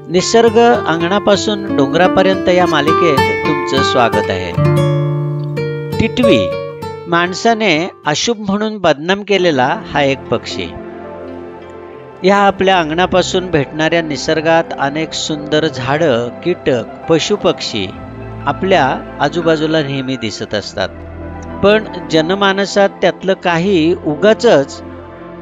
निसर्ग अंगणापासून डोंगरापर्यंत या मालिकेत तुमचं स्वागत आहे। टिटवी माणसाने अशुभ म्हणून बदनाम केलेला हा एक पक्षी। या आपल्या अंगणापासून भेटणाऱ्या निसर्गात अनेक सुंदर झाडं, कीटक, पशुपक्षी आपल्या आजूबाजूला नेहमी दिसत असतात। पण जनमानसात त्यातलं काही उगाचच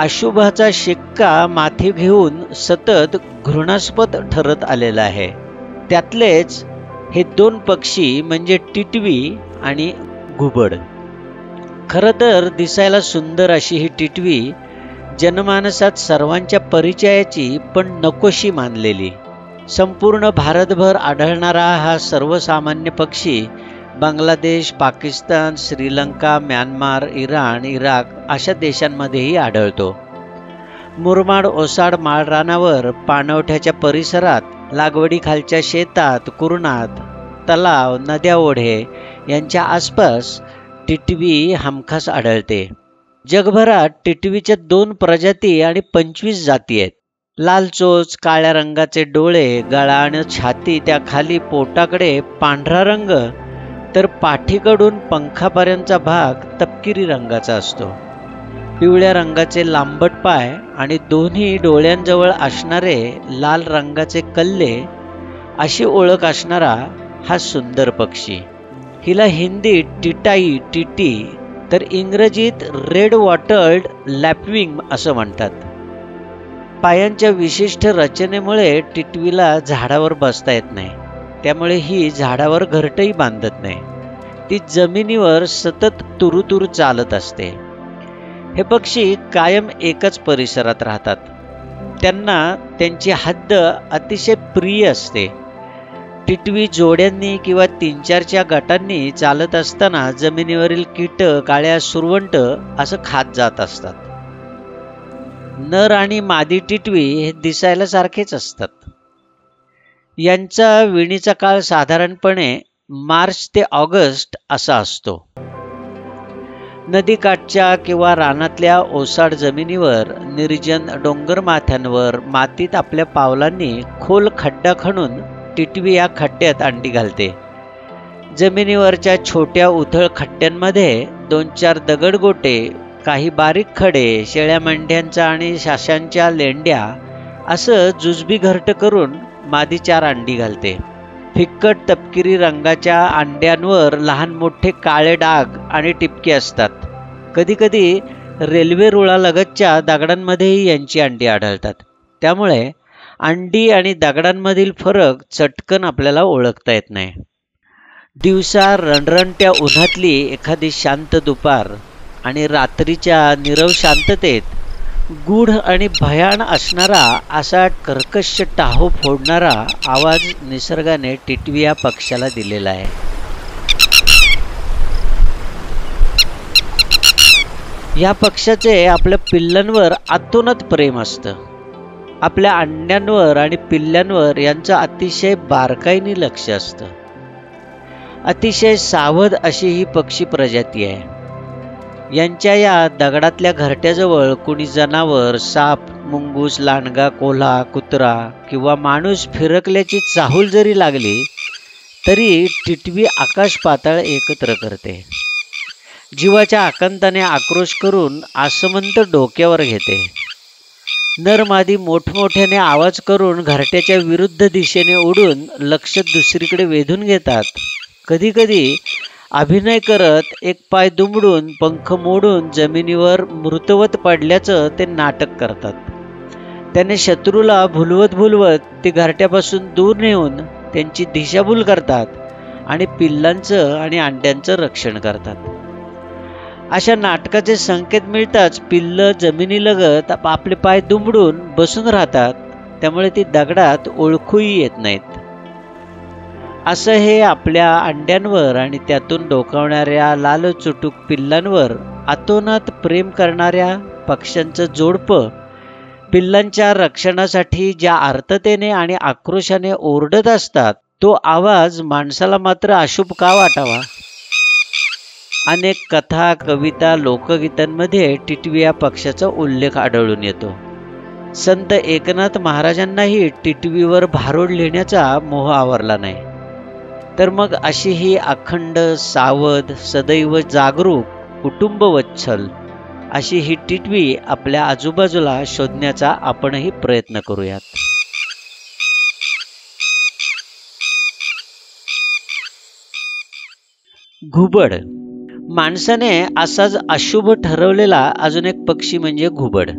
अशुभाचा शिक्का माथी घेऊन सतत घृणास्पद ठरत आलेला आहे। त्यातलेच हे दोन पक्षी म्हणजे टिटवी आणि घुबड। खरं तर दिसायला सुंदर अशी ही टिटवी जनमानसात सर्वांच्या परिचयाची पण नकोशी मानलेली। संपूर्ण भारतभर आढळणारा हा सर्वसामान्य पक्षी Bangladesh, Pakistan, Sri Lanka, Myanmar, Iran, Iraq अशा देशांमध्येही आढळतो। मुरमाड ओसाड माळरानावर, पाणवठ्याच्या परिसरात, लागवडीखालच्या शेतात, कुरणात, तलाव, नद्या, ओढे यांच्या आसपास टिटवी हमखास आढळते। जगभरात टिटवीच्या 2 प्रजाती आणि 25 जाती आहेत। लाल चोच, काळ्या रंगाचे डोळे, गळा आणि छाती, त्या खाली पोटाकडे पांढरा रंग, तर पाठीकडून पंखापर्यंतचा भाग तपकिरी रंगाचा असतो। पिवळ्या रंगाचे लांबट पाय आणि दोन्ही डोळ्यांजवळ असणारे लाल रंगाचे कल्ले अशी ओळख असणारा हा सुंदर पक्षी। हिला हिंदीत टिटाई, टिटी तर इंग्रजीत रेड वॉटर्ड लॅपविंग असं म्हणतात। पायांच्या विशिष्ट रचनेमुळे टिटवीला झाडावर बसता येत नाही, त्यामुळे ही झाडावर घरटही बांधत नाही। ती जमिनीवर सतत तुरुतुरु चालत असते। हे पक्षी कायम एकच परिसरात राहतात। त्यांना त्यांची हद्द अतिशय प्रिय असते। टिटवी जोड्यांनी किंवा 3-4च्या गटांनी चालत असताना जमिनीवरील कीटक, काळ्या सुरवंट असं खात जात असतात। नर आणि मादी टिटवी हे दिसायला सारखेच असतात। यांचा विणीचा काळ साधारणपणे मार्च ते ऑगस्ट असा असतो। नदीकाठच्या किंवा रानातल्या ओसाड जमिनीवर, निर्जन डोंगर माथ्यांवर मातीत आपल्या पावलांनी खोल खड्डा खणून टिटवी या खड्ड्यात अंडी घालते। जमिनीवरच्या छोट्या उथळ खड्ड्यांमध्ये 2-4 दगडगोटे, काही बारीक खडे, शेळ्या मेंढ्यांचा आणि शाशांच्या लेंड्या असं जुजबी घरट करून मादी 4 अंडी घालते। फिक्कट तपकिरी रंगाच्या अंड्यांवर लहान मोठे काळे डाग आणि टिपके असतात। कधीकधी रेल्वे रुळालगतच्या दगडांमध्येही यांची अंडी आढळतात। त्यामुळे अंडी आणि दगडांमधील फरक चटकन आपल्याला ओळखता येत नाही। दिवसा रणरणत्या उन्हातली एखादी शांत दुपार आणि रात्रीच्या नीरव शांततेत गूढ आणि भयान असणारा असा कर्कश टाहो फोडणारा आवाज निसर्गाने टिटवी या पक्षाला दिलेला आहे। या पक्षाचे आपल्या पिल्लांवर अतोनात प्रेम असतं। आपल्या अंड्यांवर आणि पिल्लांवर यांचं अतिशय बारकाईने लक्ष असतं। अतिशय सावध अशी ही पक्षी प्रजाती आहे। यांच्या या दगडातल्या घरट्याजवळ कुणी जनावर, साप, मुंगूस, लांडगा, कोल्हा, कुत्रा किंवा माणूस फिरकल्याची चाहूल जरी लागली तरी टिटवी आकाश पाताळ एकत्र करते। जीवाच्या आकांताने आक्रोश करून आसमंत डोक्यावर घेते। नर मादी मोठमोठ्याने आवाज करून घरट्याच्या विरुद्ध दिशेने उडून लक्ष दुसरीकडे वेधून घेतात। कधीकधी अभिनय करत एक पाय दुमडून, पंख मोडून जमिनीवर मृतवत पडल्याचं ते नाटक करतात। त्याने शत्रूला भुलवत ते घरट्यापासून दूर नेऊन त्यांची दिशाभूल करतात आणि पिल्लांचं आणि अंड्यांचं रक्षण करतात। अशा नाटकाचे संकेत मिळताच पिल्लं जमिनीलगत आपले पाय दुमडून बसून राहतात। त्यामुळे ती दगडात ओळखूही येत नाहीत। असं हे आपल्या अंड्यांवर आणि त्यातून डोकावणाऱ्या लालचुटूक पिल्लांवर अतोनात प्रेम करणाऱ्या पक्ष्यांचं जोडपं पिल्लांच्या रक्षणासाठी ज्या आर्ततेने आणि आक्रोशाने ओरडत असतात, तो आवाज माणसाला मात्र अशुभ का वाटावा? अनेक कथा, कविता, लोकगीतांमध्ये टिटवी या पक्ष्याचा उल्लेख आढळून येतो। संत एकनाथ महाराजांनाही टिटवीवर भारूड लिहिण्याचा मोह आवरला नाही. तर मग अशी ही अखंड, सावध, सदैव जागरूक, कुटुंबवत्सल अशी ही टिटवी आपल्या आजूबाजूला शोधण्याचा आपणही प्रयत्न करूयात. घुबड. माणसाने असाच अशुभ ठरवलेला अजून एक पक्षी म्हणजे घुबड.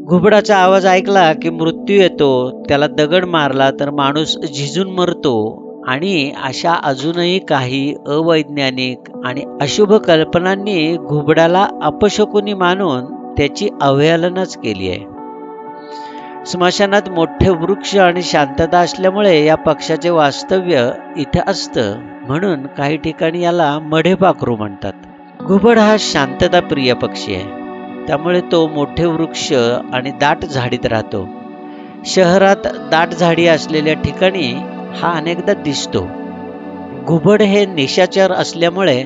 घुबडाचा आवाज ऐकला की मृत्यू येतो, त्याला दगड मारला तर माणूस झिजून मरतो आणि अशा अजूनही काही अवैज्ञानिक आणि अशुभ कल्पनांनी घुबडाला अपशकुनी मानून त्याची अवहेलनाच केली आहे. स्मशानात मोठे वृक्ष आणि शांतता असल्यामुळे या पक्षाचे वास्तव्य इथे असतं, म्हणून काही ठिकाणी याला मढेपाखरू म्हणतात. घुबड हा शांतताप्रिय पक्षी आहे, त्यामुळे तो मोठे वृक्ष आणि दाट झाडीत राहतो. शहरात दाट झाडी असलेल्या ठिकाणी हा अनेकदा दिसतो. घुबड हे निशाचर असल्यामुळे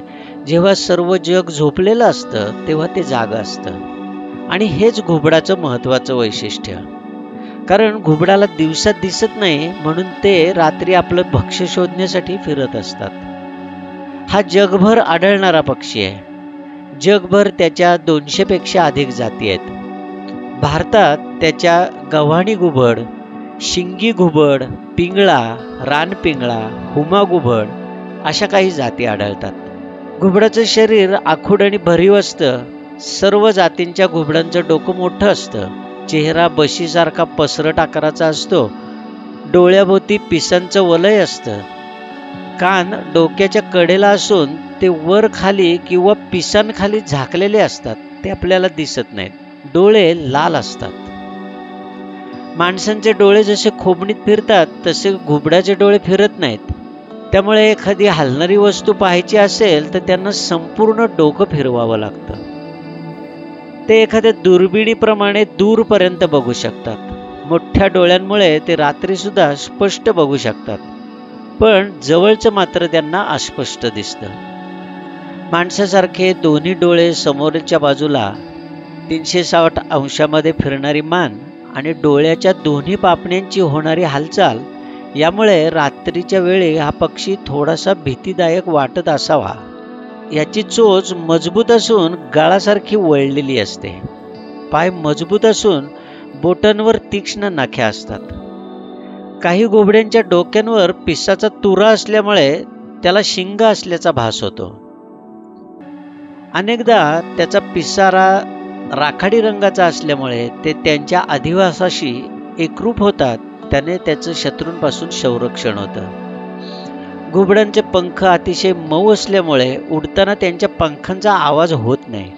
जेव्हा सर्व जग झोपलेलं असतं तेव्हा ते जाग असतं, आणि हेच घुबडाचं महत्त्वाचं वैशिष्ट्य. कारण घुबडाला दिवसात दिसत नाही, म्हणून ते रात्री आपलं भक्ष्य शोधण्यासाठी फिरत असतात. हा जगभर आढळणारा पक्षी आहे. जगभर त्याच्या 200 पेक्षा अधिक जाती आहेत. भारतात त्याच्या गव्हाणी घुबड, शिंगी घुबड, पिंगळा, रानपिंगळा, हुमा घुबड अशा काही जाती आढळतात. घुबडाचं शरीर आखूड आणि भरीव असतं. सर्व जातींच्या घुबडांचं डोकं मोठं असतं. चेहरा बशीसारखा पसरट आकाराचा असतो. डोळ्याभोवती पिसांचं वलय असतं. कान डोक्याच्या कडेला असून ते वर खाली किंवा पिसांखाली झाकलेले असतात, ते आपल्याला दिसत नाहीत. डोळे लाल असतात. माणसांचे डोळे जसे खोबणीत फिरतात तसे घुबडाचे डोळे फिरत नाहीत. त्यामुळे एखादी हलणारी वस्तू पाहायची असेल तर त्यांना संपूर्ण डोकं फिरवावं लागतं. ते एखाद्या दुर्बिणीप्रमाणे दूरपर्यंत बघू शकतात. मोठ्या डोळ्यांमुळे ते रात्री सुद्धा स्पष्ट बघू शकतात, पण जवळचं मात्र त्यांना अस्पष्ट दिसतं. माणसासारखे दोन्ही डोळे समोरच्या बाजूला 360 अंशामध्ये फिरणारी मान आणि डोळ्याच्या दोन्ही पापण्यांची होणारी हालचाल यामुळे रात्रीच्या वेळी हा पक्षी थोडासा भीतीदायक वाटत असावा. याची चोच मजबूत असून गाळासारखी वळलेली असते. पाय मजबूत असून बोटांवर तीक्ष्ण नख्या असतात. काही घुबड्यांच्या डोक्यांवर पिसाचा तुरा असल्यामुळे त्याला शिंग असल्याचा भास होतो. अनेकदा त्याचा पिसारा राखाडी रंगाचा असल्यामुळे ते त्यांच्या अधिवासाशी एकरूप होतात. त्याने त्याचं शत्रूंपासून संरक्षण होतं. घुबडांचे पंख अतिशय मऊ असल्यामुळे उडताना त्यांच्या पंखांचा आवाज होत नाही.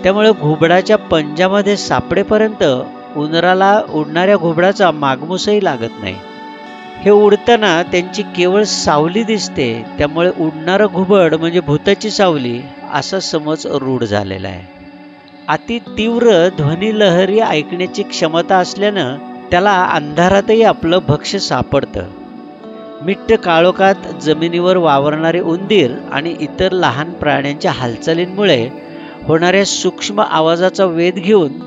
त्यामुळे घुबडाच्या पंजामध्ये सापडेपर्यंत उंदराला उडणाऱ्या घुबडाचा मागमूसही लागत नाही. हे उडताना त्यांची केवळ सावली दिसते, त्यामुळे उडणारं घुबड म्हणजे भूताची सावली असा समज रूढ झालेला आहे. अति तीव्र ध्वनिलहरी ऐकण्याची क्षमता असल्यानं त्याला अंधारातही आपलं भक्ष्य सापडतं. मिट्ट काळोखात जमिनीवर वावरणारे उंदीर आणि इतर लहान प्राण्यांच्या हालचालींमुळे होणाऱ्या सूक्ष्म आवाजाचा वेध घेऊन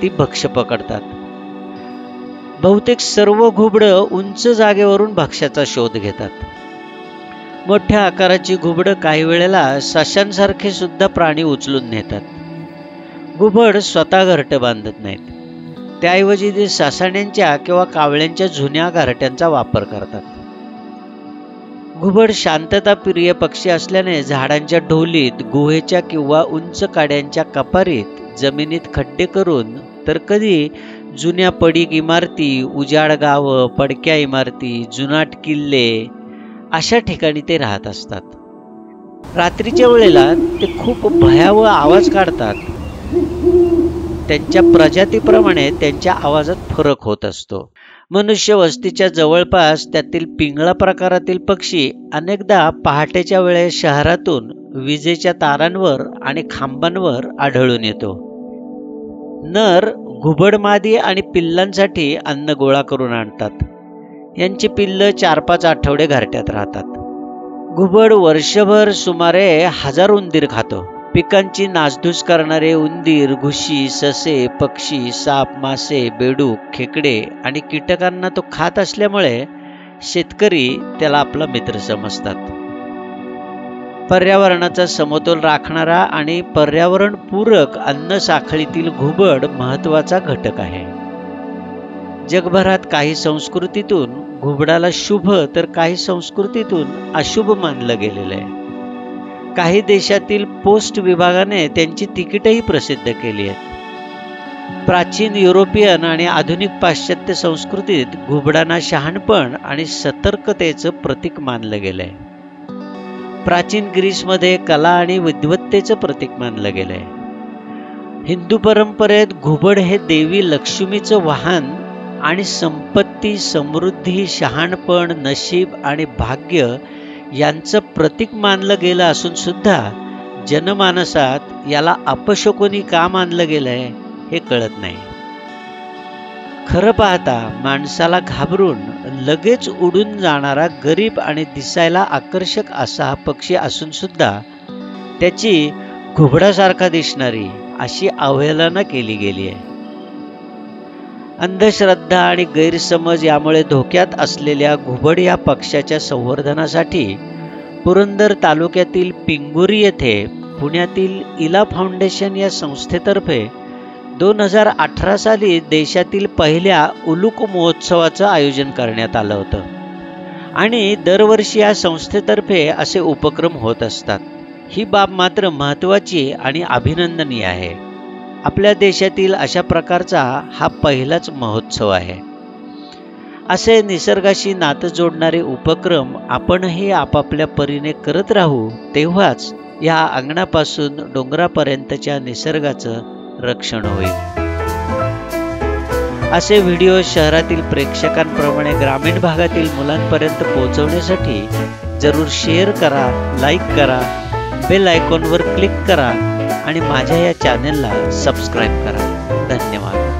ती भक्ष्य पकडतात. बहुतेक सर्व घुबडं उंच जागेवरून भक्ष्याचा शोध घेतात. मोठ्या आकाराची घुबडं काही वेळेला सशांसारखे सुद्धा प्राणी उचलून नेतात. घुबड स्वतः घरटं बांधत नाहीत. त्याऐवजी ते ससाण्यांच्या किंवा कावळ्यांच्या जुन्या घरट्यांचा वापर करतात. घुबड शांतताप्रिय पक्षी असल्याने झाडांच्या ढोलीत, गुहेच्या किंवा उंच काड्यांच्या कपारीत जमिनीत खड्डे करून, तर कधी जुन्या पडीक इमारती, उजाड गावं, पडक्या इमारती, जुनाट किल्ले अशा ठिकाणी ते राहत असतात. रात्रीच्या वेळेला ते खूप भयावह आवाज काढतात. त्यांच्या प्रजातीप्रमाणे त्यांच्या आवाजात फरक होत असतो. मनुष्य वस्तीच्या जवळपास त्यातील पिंगळा प्रकारातील पक्षी अनेकदा पहाटेच्या वेळेस शहरातून विजेच्या तारांवर आणि खांबांवर आढळून येतो. नर घुबड मादी आणि पिल्लांसाठी अन्न गोळा करून आणतात. यांची पिल्लं 4-5 आठवडे घरट्यात राहतात. घुबड वर्षभर सुमारे 1000 उंदीर खातो. पिकांची नासधूस करणारे उंदीर, घुशी, ससे, पक्षी, साप, मासे, बेडूक, खेकडे आणि कीटकांना तो खात असल्यामुळे शेतकरी त्याला आपला मित्र समजतात. पर्यावरणाचा समतोल राखणारा आणि पर्यावरणपूरक अन्न साखळीतील घुबड महत्त्वाचा घटक आहे. जगभरात काही संस्कृतीतून घुबडाला शुभ तर काही संस्कृतीतून अशुभ मानलं गेलेलं आहे. काही देशातील पोस्ट विभागाने त्यांची तिकीटही प्रसिद्ध केली आहेत. प्राचीन युरोपियन आणि आधुनिक पाश्चात्य संस्कृतीत घुबडांना शहाणपण आणि सतर्कतेचं प्रतीक मानलं गेलंय. प्राचीन ग्रीसमध्ये कला आणि विद्वत्तेचं प्रतीक मानलं गेलंय. हिंदू परंपरेत घुबड हे देवी लक्ष्मीचं वाहन आणि संपत्ती, समृद्धी, शहाणपण, नशीब आणि भाग्य यांचं प्रतीक मानलं गेलं असून सुद्धा जनमानसात याला अपशकुनी का मानलं गेलंय हे कळत नाही. खरं पाहता माणसाला घाबरून लगेच उडून जाणारा गरीब आणि दिसायला आकर्षक असा हा पक्षी असून सुद्धा त्याची घुबडासारखा दिसणारी अशी अवहेलना केली गेली आहे. अंधश्रद्धा आणि गैरसमज यामुळे धोक्यात असलेल्या घुबड या पक्ष्याच्या संवर्धनासाठी पुरंदर तालुक्यातील पिंगुरी येथे पुण्यातील इला फाउंडेशन या संस्थेतर्फे 2018 साली देशातील पहिल्या उलूक महोत्सवाचं आयोजन करण्यात आलं होतं आणि दरवर्षी या संस्थेतर्फे असे उपक्रम होत असतात. ही बाब मात्र महत्त्वाची आणि अभिनंदनीय आहे. आपल्या देशातील अशा प्रकारचा हा पहिलाच महोत्सव आहे. असे निसर्गाशी नातं जोडणारे उपक्रम आपणही आपापल्या परीने करत राहू, तेव्हाच या अंगणापासून डोंगरापर्यंतच्या निसर्गाचं रक्षण होईल. असे व्हिडिओ शहरातील प्रेक्षकांप्रमाणे ग्रामीण भागातील मुलांपर्यंत पोहोचवण्यासाठी जरूर शेअर करा, लाईक करा, बेल आयकॉनवर क्लिक करा आणि माझ्या या चॅनलला सबस्क्राईब करा. धन्यवाद.